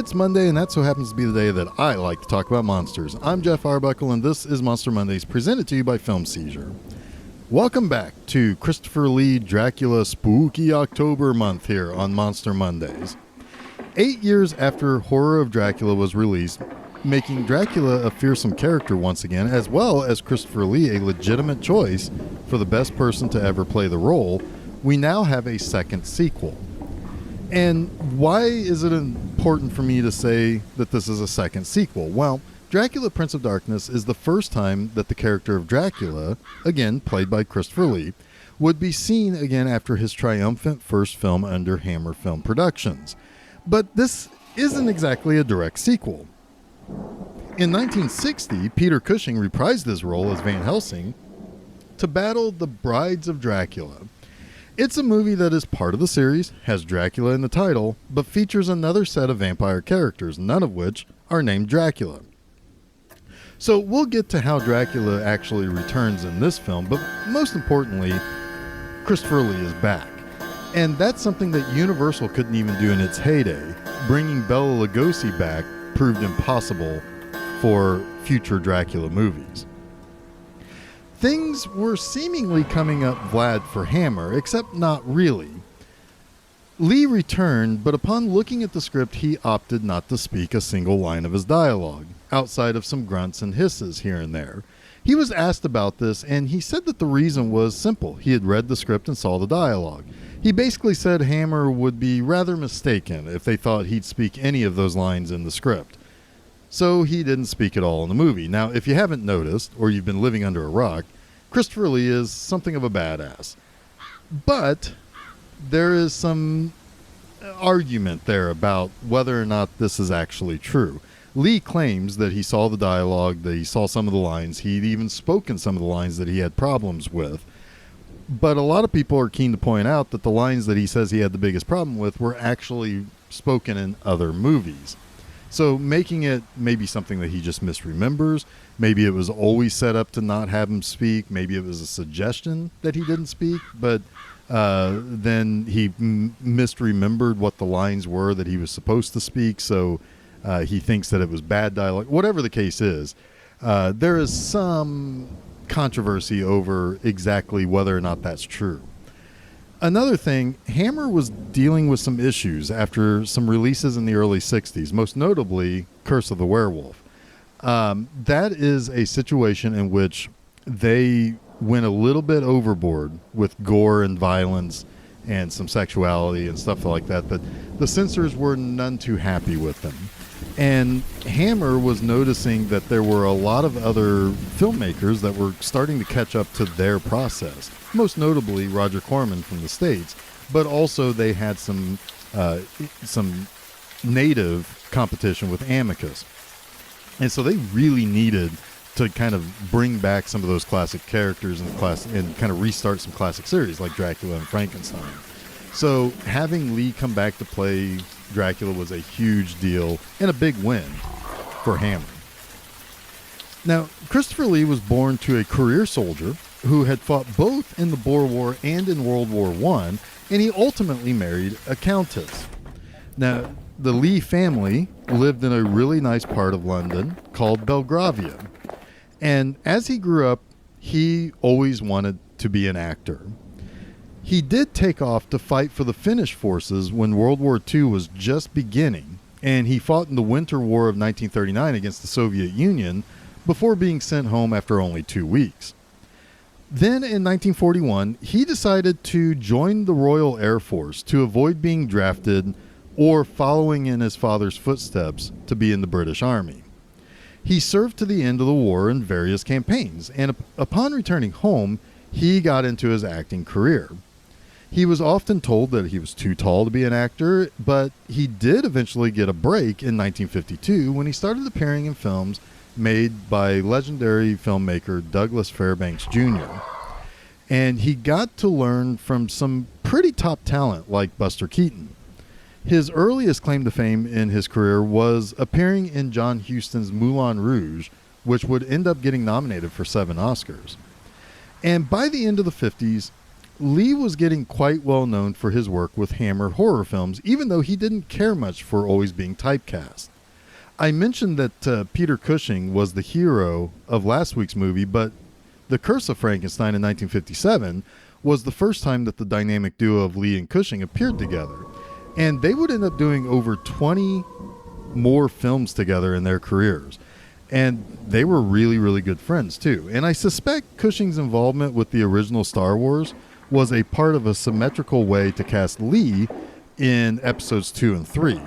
It's Monday, and that so happens to be the day that I like to talk about monsters. I'm Jeff Arbuckle, and this is Monster Mondays, presented to you by Film Seizure. Welcome back to Christopher Lee Dracula Spooky October month here on Monster Mondays. 8 years after Horror of Dracula was released, making Dracula a fearsome character once again, as well as Christopher Lee a legitimate choice for the best person to ever play the role, we now have a second sequel. And why is it important for me to say that this is a second sequel? Well, Dracula Prince of Darkness is the first time that the character of Dracula, again played by Christopher Lee, would be seen again after his triumphant first film under Hammer Film Productions. But this isn't exactly a direct sequel. In 1960, Peter Cushing reprised his role as Van Helsing to battle the Brides of Dracula. It's a movie that is part of the series, has Dracula in the title, but features another set of vampire characters, none of which are named Dracula. So we'll get to how Dracula actually returns in this film, but most importantly, Christopher Lee is back. And that's something that Universal couldn't even do in its heyday. Bringing Bela Lugosi back proved impossible for future Dracula movies. Things were seemingly coming up Vlad for Hammer, except not really. Lee returned, but upon looking at the script, he opted not to speak a single line of his dialogue, outside of some grunts and hisses here and there. He was asked about this, and he said that the reason was simple. He had read the script and saw the dialogue. He basically said Hammer would be rather mistaken if they thought he'd speak any of those lines in the script. So he didn't speak at all in the movie. Now, if you haven't noticed, or you've been living under a rock, Christopher Lee is something of a badass. But there is some argument there about whether or not this is actually true. Lee claims that he saw the dialogue, that he saw some of the lines, he'd even spoken some of the lines that he had problems with. But a lot of people are keen to point out that the lines that he says he had the biggest problem with were actually spoken in other movies. So making it maybe something that he just misremembers, maybe it was always set up to not have him speak, maybe it was a suggestion that he didn't speak, but then he misremembered what the lines were that he was supposed to speak, so he thinks that it was bad dialogue. Whatever the case is, there is some controversy over exactly whether or not that's true. Another thing, Hammer was dealing with some issues after some releases in the early 60s, most notably Curse of the Werewolf. That is a situation in which they went a little bit overboard with gore and violence and some sexuality and stuff like that, that the censors were none too happy with them. And Hammer was noticing that there were a lot of other filmmakers that were starting to catch up to their process, most notably Roger Corman from the States, but also they had some native competition with Amicus. And so they really needed to kind of bring back some of those classic characters and kind of restart some classic series like Dracula and Frankenstein. So having Lee come back to play Dracula was a huge deal and a big win for Hammer. Now, Christopher Lee was born to a career soldier who had fought both in the Boer War and in World War I, and he ultimately married a countess. Now, the Lee family lived in a really nice part of London called Belgravia. And as he grew up, he always wanted to be an actor. He did take off to fight for the Finnish forces when World War II was just beginning, and he fought in the Winter War of 1939 against the Soviet Union before being sent home after only 2 weeks. Then in 1941, he decided to join the Royal Air Force to avoid being drafted or following in his father's footsteps to be in the British Army. He served to the end of the war in various campaigns, and upon returning home, he got into his acting career. He was often told that he was too tall to be an actor, but he did eventually get a break in 1952 when he started appearing in films made by legendary filmmaker Douglas Fairbanks Jr. And he got to learn from some pretty top talent like Buster Keaton. His earliest claim to fame in his career was appearing in John Huston's Moulin Rouge, which would end up getting nominated for 7 Oscars. And by the end of the 50s, Lee was getting quite well known for his work with Hammer horror films, even though he didn't care much for always being typecast. I mentioned that Peter Cushing was the hero of last week's movie, but The Curse of Frankenstein in 1957 was the first time that the dynamic duo of Lee and Cushing appeared together. And they would end up doing over 20 more films together in their careers. And they were really, really good friends, too. And I suspect Cushing's involvement with the original Star Wars was a part of a symmetrical way to cast Lee in episodes 2 and 3.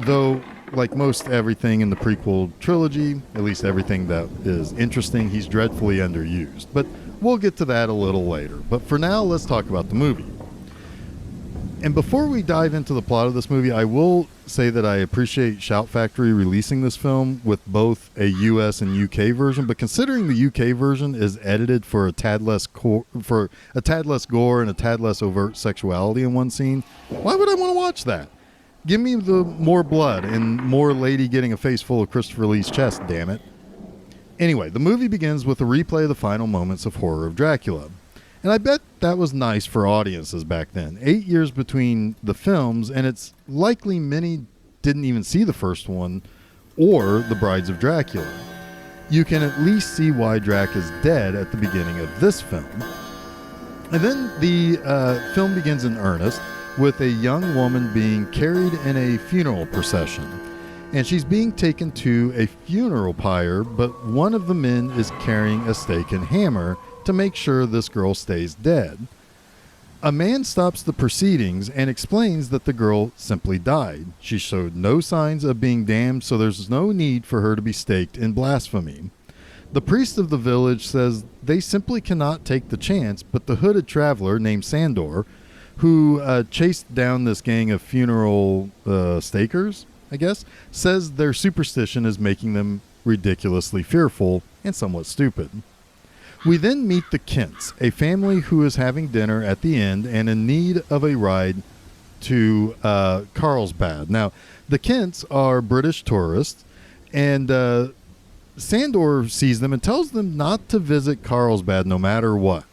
Though, like most everything in the prequel trilogy, at least everything that is interesting, he's dreadfully underused. But we'll get to that a little later. But for now, let's talk about the movie. And before we dive into the plot of this movie, I will say that I appreciate Shout Factory releasing this film with both a US and UK version. But considering the UK version is edited for a tad less gore and a tad less overt sexuality in one scene, why would I want to watch that? Give me the more blood and more lady getting a face full of Christopher Lee's chest, damn it. Anyway, the movie begins with a replay of the final moments of Horror of Dracula. And I bet that was nice for audiences back then. 8 years between the films, and it's likely many didn't even see the first one or The Brides of Dracula. You can at least see why Drac is dead at the beginning of this film. And then the film begins in earnest with a young woman being carried in a funeral procession. And she's being taken to a funeral pyre, but one of the men is carrying a stake and hammer to make sure this girl stays dead. A man stops the proceedings and explains that the girl simply died. She showed no signs of being damned, so there's no need for her to be staked in blasphemy. The priest of the village says they simply cannot take the chance, but the hooded traveler named Sandor, who chased down this gang of funeral stakers, I guess, says their superstition is making them ridiculously fearful and somewhat stupid. We then meet the Kents, a family who is having dinner at the end and in need of a ride to Carlsbad. Now, the Kents are British tourists, and Sandor sees them and tells them not to visit Carlsbad no matter what.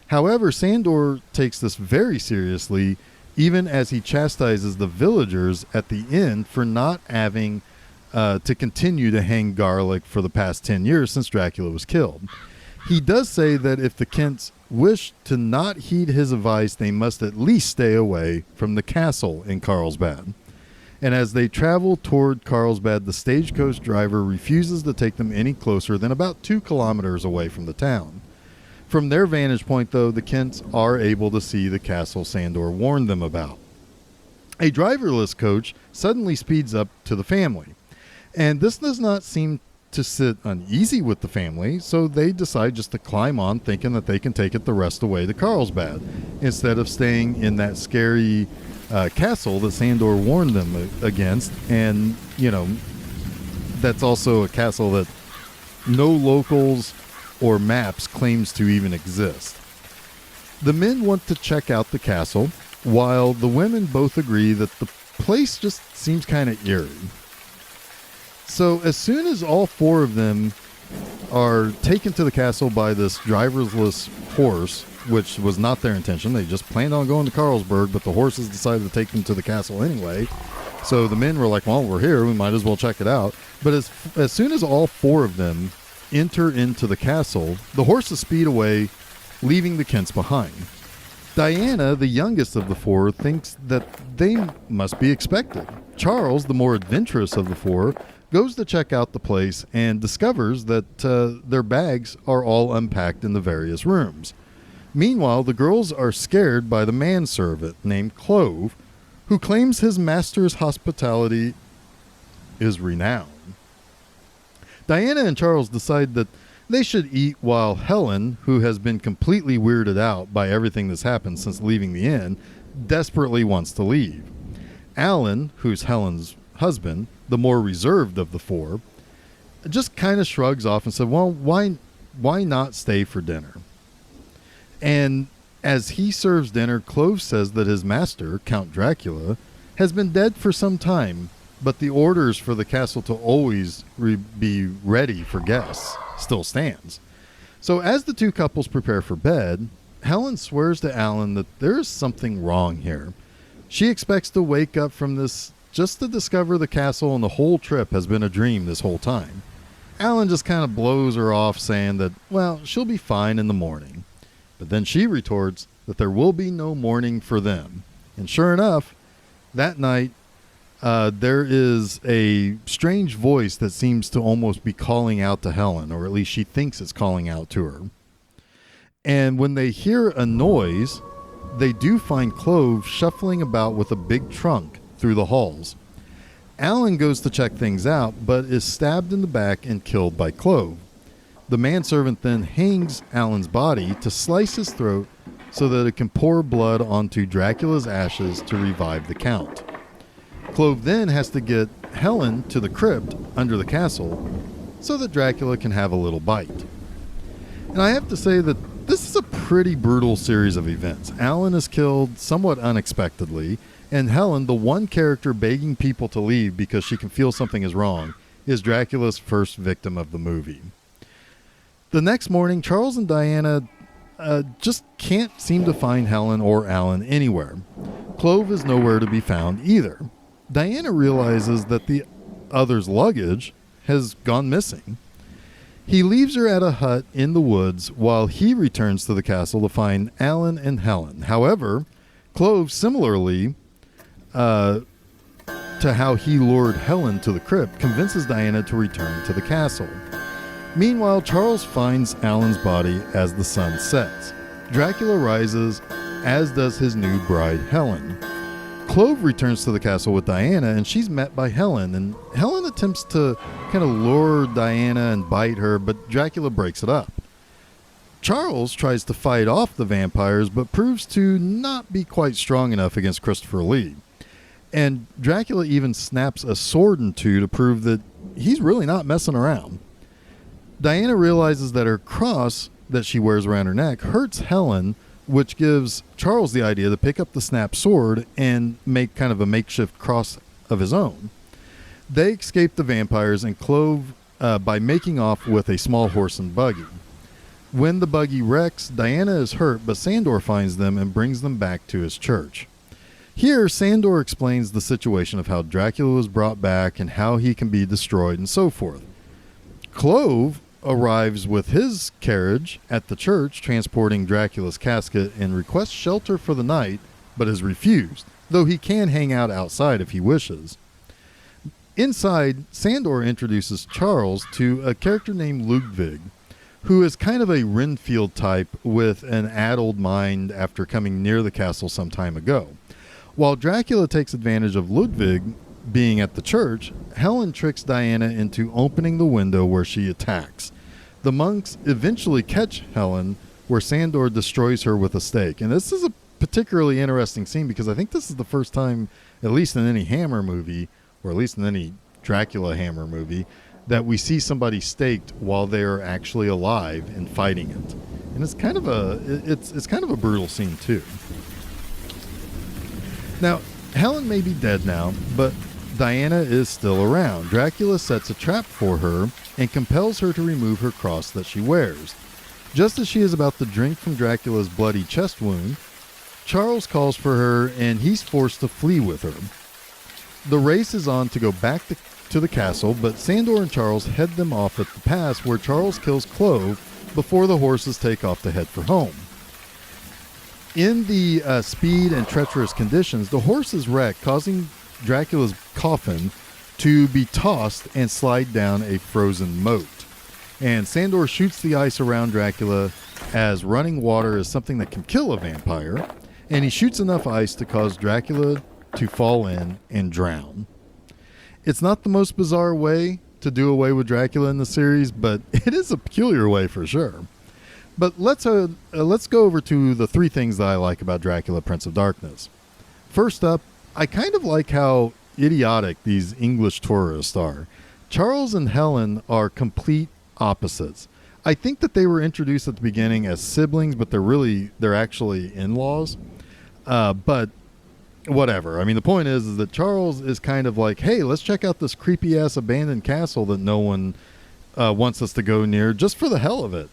However, Sandor takes this very seriously, even as he chastises the villagers at the end for not having to continue to hang garlic for the past 10 years since Dracula was killed. He does say that if the Kents wish to not heed his advice, they must at least stay away from the castle in Carlsbad. And as they travel toward Carlsbad, the stagecoach driver refuses to take them any closer than about 2 kilometers away from the town. From their vantage point, though, the Kents are able to see the castle Sandor warned them about. A driverless coach suddenly speeds up to the family, and this does not seem to sit uneasy with the family, so they decide just to climb on, thinking that they can take it the rest away to Carlsbad, instead of staying in that scary castle that Sandor warned them against. And, you know, that's also a castle that no locals or maps claims to even exist. The men want to check out the castle, while the women both agree that the place just seems kind of eerie. So as soon as all 4 of them are taken to the castle by this driverless horse, which was not their intention, they just planned on going to Carlsberg, but the horses decided to take them to the castle anyway. So the men were like, well, we're here, we might as well check it out. But as soon as all 4 of them enter into the castle, the horses speed away, leaving the Kents behind. Diana, the youngest of the 4, thinks that they must be expected. Charles, the more adventurous of the 4, goes to check out the place and discovers that their bags are all unpacked in the various rooms. Meanwhile, the girls are scared by the manservant named Clove, who claims his master's hospitality is renowned. Diana and Charles decide that they should eat, while Helen, who has been completely weirded out by everything that's happened since leaving the inn, desperately wants to leave. Alan, who's Helen's husband, the more reserved of the 4, just kind of shrugs off and said, well, why not stay for dinner? And as he serves dinner, Clove says that his master, Count Dracula, has been dead for some time, but the orders for the castle to always be ready for guests still stands. So as the 2 couples prepare for bed, Helen swears to Alan that there is something wrong here. She expects to wake up from this just to discover the castle and the whole trip has been a dream this whole time. Alan just kind of blows her off, saying that, well, she'll be fine in the morning. But then she retorts that there will be no morning for them. And sure enough, that night, there is a strange voice that seems to almost be calling out to Helen, or at least she thinks it's calling out to her. And when they hear a noise, they do find Clove shuffling about with a big trunk through the halls. Alan goes to check things out, but is stabbed in the back and killed by Clove. The manservant then hangs Alan's body to slice his throat so that it can pour blood onto Dracula's ashes to revive the Count. Clove then has to get Helen to the crypt under the castle so that Dracula can have a little bite. And I have to say that this is a pretty brutal series of events. Alan is killed somewhat unexpectedly, and Helen, the one character begging people to leave because she can feel something is wrong, is Dracula's first victim of the movie. The next morning, Charles and Diana just can't seem to find Helen or Alan anywhere. Clove is nowhere to be found either. Diana realizes that the other's luggage has gone missing. He leaves her at a hut in the woods while he returns to the castle to find Alan and Helen. However, Clove, similarly to how he lured Helen to the crypt, convinces Diana to return to the castle. Meanwhile, Charles finds Alan's body as the sun sets. Dracula rises, as does his new bride, Helen. Clove returns to the castle with Diana, and she's met by Helen, and Helen attempts to kind of lure Diana and bite her, but Dracula breaks it up. Charles tries to fight off the vampires, but proves to not be quite strong enough against Christopher Lee. And Dracula even snaps a sword in two to prove that he's really not messing around. Diana realizes that her cross that she wears around her neck hurts Helen, which gives Charles the idea to pick up the snap sword and make kind of a makeshift cross of his own. They escape the vampires and Clove by making off with a small horse and buggy. When the buggy wrecks, Diana is hurt, but Sandor finds them and brings them back to his church. Here, Sandor explains the situation of how Dracula was brought back and how he can be destroyed and so forth. Clove arrives with his carriage at the church transporting Dracula's casket and requests shelter for the night, but is refused, though he can hang out outside if he wishes. Inside, Sandor introduces Charles to a character named Ludwig, who is kind of a Renfield type with an addled mind after coming near the castle some time ago. While Dracula takes advantage of Ludwig being at the church, Helen tricks Diana into opening the window where she attacks. The monks eventually catch Helen, where Sandor destroys her with a stake. And this is a particularly interesting scene because I think this is the first time, at least in any Hammer movie, or at least in any Dracula Hammer movie, that we see somebody staked while they're actually alive and fighting it. And it's kind of a brutal scene too. Now, Helen may be dead now, but Diana is still around. Dracula sets a trap for her and compels her to remove her cross that she wears. Just as she is about to drink from Dracula's bloody chest wound, Charles calls for her and he's forced to flee with her. The race is on to go back to the castle, but Sandor and Charles head them off at the pass where Charles kills Clove before the horses take off to head for home. In the speed and treacherous conditions, the horses wreck, causing Dracula's coffin to be tossed and slide down a frozen moat. And Sandor shoots the ice around Dracula as running water is something that can kill a vampire, and he shoots enough ice to cause Dracula to fall in and drown. It's not the most bizarre way to do away with Dracula in the series, but it is a peculiar way for sure. But let's go over to the three things that I like about Dracula, Prince of Darkness. First up, I kind of like how idiotic these English tourists are. Charles and Helen are complete opposites. I think that they were introduced at the beginning as siblings, but they're actually in-laws. But whatever. I mean, the point is that Charles is kind of like, hey, let's check out this creepy-ass abandoned castle that no one wants us to go near just for the hell of it.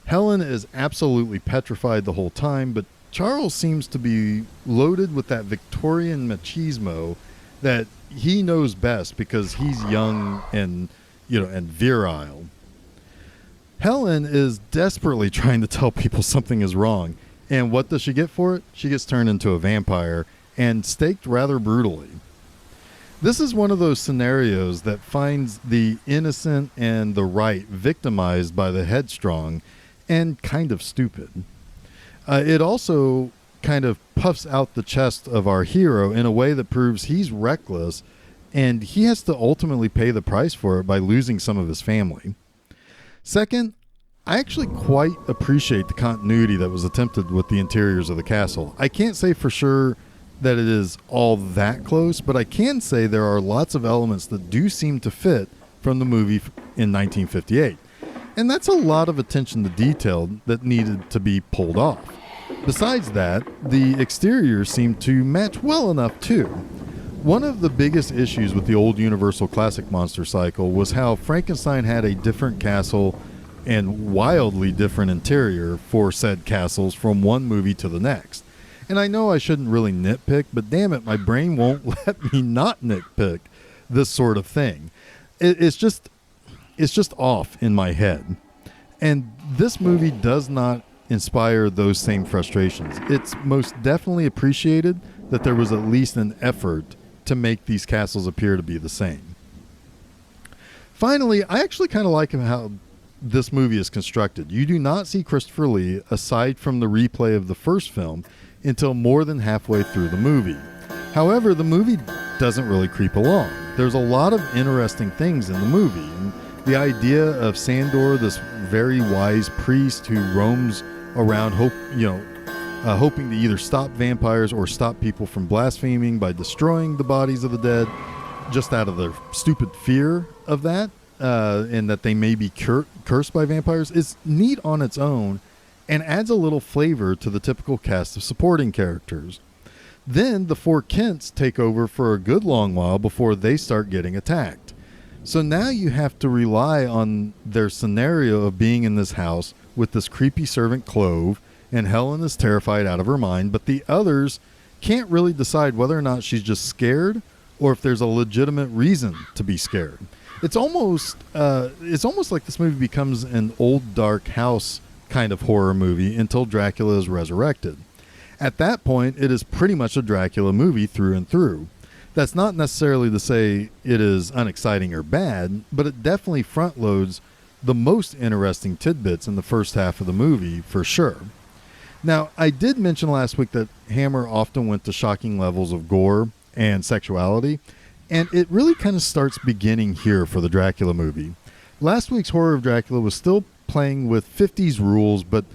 Helen is absolutely petrified the whole time, but Charles seems to be loaded with that Victorian machismo that he knows best because he's young and, and virile. Helen is desperately trying to tell people something is wrong. And what does she get for it? She gets turned into a vampire and staked rather brutally. This is one of those scenarios that finds the innocent and the right victimized by the headstrong and kind of stupid. It also kind of puffs out the chest of our hero in a way that proves he's reckless and he has to ultimately pay the price for it by losing some of his family. Second, I actually quite appreciate the continuity that was attempted with the interiors of the castle. I can't say for sure that it is all that close, but I can say there are lots of elements that do seem to fit from the movie in 1958. And that's a lot of attention to detail that needed to be pulled off. Besides that, the exteriors seem to match well enough too. One of the biggest issues with the old Universal Classic Monster cycle was how Frankenstein had a different castle and wildly different interior for said castles from one movie to the next. And I know I shouldn't really nitpick, but damn it, my brain won't let me not nitpick this sort of thing. It's just off in my head. And this movie does not inspire those same frustrations. It's most definitely appreciated that there was at least an effort to make these castles appear to be the same. Finally, I actually kind of like how this movie is constructed. You do not see Christopher Lee, aside from the replay of the first film, until more than halfway through the movie. However, the movie doesn't really creep along. There's a lot of interesting things in the movie, and the idea of Sandor, this very wise priest who roams around hoping to either stop vampires or stop people from blaspheming by destroying the bodies of the dead, just out of their stupid fear of that, and that they may be cursed by vampires, is neat on its own and adds a little flavor to the typical cast of supporting characters. Then the four Kents take over for a good long while before they start getting attacked. So now you have to rely on their scenario of being in this house with this creepy servant Clove, and Helen is terrified out of her mind, but the others can't really decide whether or not she's just scared or if there's a legitimate reason to be scared. It's almost like this movie becomes an old dark house kind of horror movie until Dracula is resurrected. At that point, it is pretty much a Dracula movie through and through. That's not necessarily to say it is unexciting or bad, but it definitely front loads the most interesting tidbits in the first half of the movie for sure. Now, I did mention last week that Hammer often went to shocking levels of gore and sexuality, and it really kind of starts beginning here for the Dracula movie. Last week's Horror of Dracula was still playing with 50s rules, but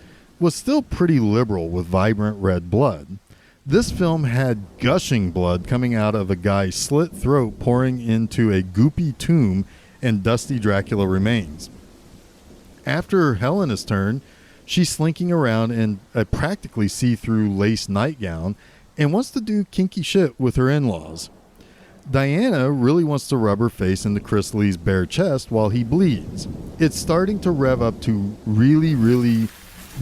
was still pretty liberal with vibrant red blood. This film had gushing blood coming out of a guy's slit throat pouring into a goopy tomb and dusty Dracula remains. After Helen is turned, she's slinking around in a practically see-through lace nightgown and wants to do kinky shit with her in-laws. Diana really wants to rub her face into Chris Lee's bare chest while he bleeds. It's starting to rev up to really, really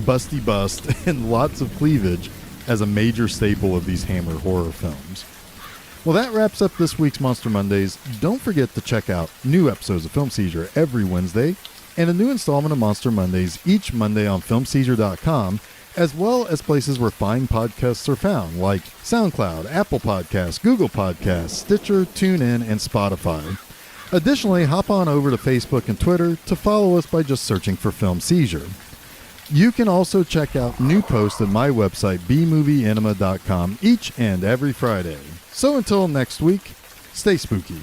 busty bust and lots of cleavage as a major staple of these Hammer horror films. Well, that wraps up this week's Monster Mondays. Don't forget to check out new episodes of Film Seizure every Wednesday and a new installment of Monster Mondays each Monday on FilmSeizure.com, as well as places where fine podcasts are found, like SoundCloud, Apple Podcasts, Google Podcasts, Stitcher, TuneIn, and Spotify. Additionally, hop on over to Facebook and Twitter to follow us by just searching for Film Seizure. You can also check out new posts at my website, bmovieenema.com, each and every Friday. So until next week, stay spooky.